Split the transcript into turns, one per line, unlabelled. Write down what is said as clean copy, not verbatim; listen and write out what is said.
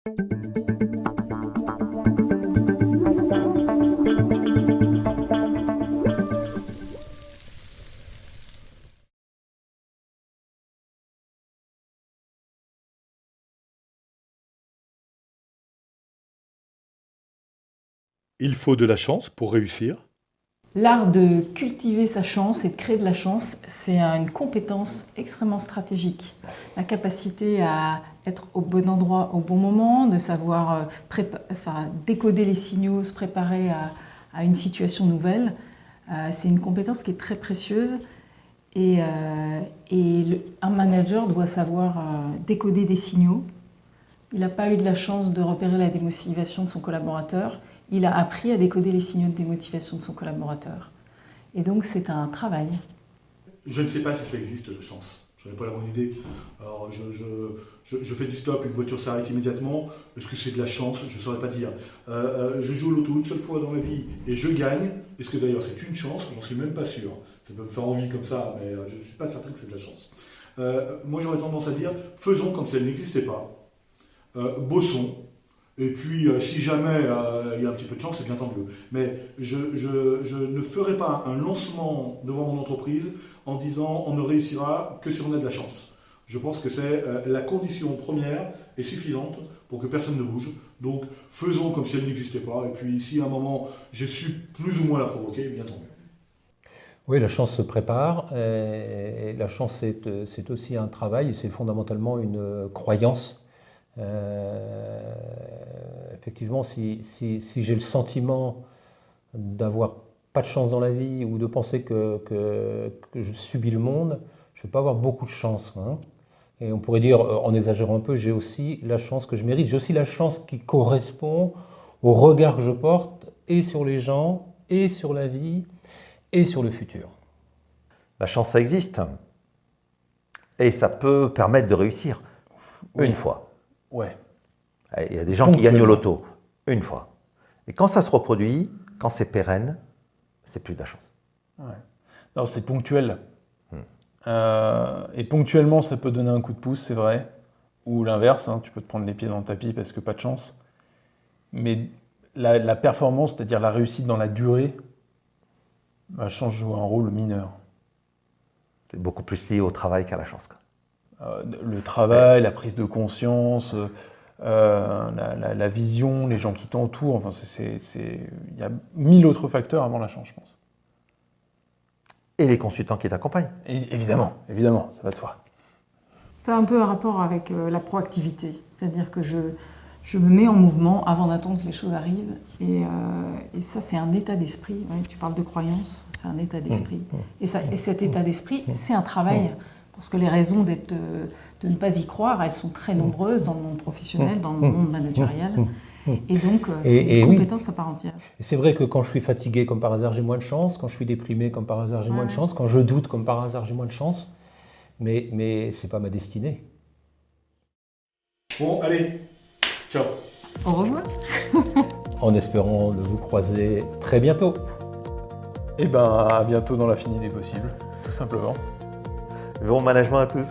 Il faut de la chance pour réussir.
L'art de cultiver sa chance et de créer de la chance, c'est une compétence extrêmement stratégique. La capacité à être au bon endroit au bon moment, de savoir décoder les signaux, se préparer à une situation nouvelle, c'est une compétence qui est très précieuse. Un manager doit savoir décoder des signaux. Il n'a pas eu de la chance de repérer la démotivation de son collaborateur. Il a appris à décoder les signaux de démotivation de son collaborateur. Et donc c'est un travail.
Je ne sais pas si ça existe, la chance. Je n'en ai pas la bonne idée. Alors, je fais du stop, une voiture s'arrête immédiatement. Est-ce que c'est de la chance? Je ne saurais pas dire. Je joue au loto une seule fois dans ma vie et je gagne. Est-ce que d'ailleurs c'est une chance? J'en suis même pas sûr. Ça peut me faire envie comme ça, mais je ne suis pas certain que c'est de la chance. Moi j'aurais tendance à dire, faisons comme si elle n'existait pas. Bossons. Et puis, si jamais il y a un petit peu de chance, c'est bien tant mieux. Mais je ne ferai pas un lancement devant mon entreprise en disant on ne réussira que si on a de la chance. Je pense que c'est la condition première et suffisante pour que personne ne bouge. Donc, faisons comme si elle n'existait pas. Et puis, si à un moment, j'ai su plus ou moins la provoquer, bien tant mieux.
Oui, la chance se prépare. Et la chance, c'est aussi un travail. C'est fondamentalement une croyance. Effectivement, si j'ai le sentiment d'avoir pas de chance dans la vie ou de penser que je subis le monde, je ne vais pas avoir beaucoup de chance. Hein. Et on pourrait dire, en exagérant un peu, j'ai aussi la chance que je mérite. J'ai aussi la chance qui correspond au regard que je porte et sur les gens, et sur la vie, et sur le futur.
La chance, ça existe. Et ça peut permettre de réussir.
Oui.
Une fois.
Ouais.
Il y a des gens qui gagnent au loto, une fois. Et quand ça se reproduit, quand c'est pérenne, c'est plus de la chance.
Ouais. Non, c'est ponctuel. Et ponctuellement, ça peut donner un coup de pouce, c'est vrai. Ou l'inverse, hein, tu peux te prendre les pieds dans le tapis parce que pas de chance. Mais la performance, c'est-à-dire la réussite dans la durée, la chance joue un rôle mineur.
C'est beaucoup plus lié au travail qu'à la chance.
Le travail, la prise de conscience, la vision, les gens qui t'entourent, enfin, il y a 1000 autres facteurs avant la chance, je pense.
Et les consultants qui t'accompagnent.
Évidemment, évidemment, ça va de soi.
Ça a un peu un rapport avec la proactivité, c'est-à-dire que je me mets en mouvement avant d'attendre que les choses arrivent, et ça c'est un état d'esprit. Ouais, tu parles de croyance, c'est un état d'esprit. Et cet état d'esprit, c'est un travail. Parce que les raisons de ne pas y croire, elles sont très nombreuses dans le monde professionnel, dans le monde managérial. Et donc, c'est une compétence à part entière.
C'est vrai que quand je suis fatigué, comme par hasard, j'ai moins de chance. Quand je suis déprimé, comme par hasard, j'ai moins de chance. Quand je doute, comme par hasard, j'ai moins de chance. Mais ce n'est pas ma destinée.
Bon, allez, ciao.
Au revoir.
En espérant de vous croiser très bientôt.
Et ben, à bientôt dans l'infini des possibles, tout simplement.
Bon management à tous.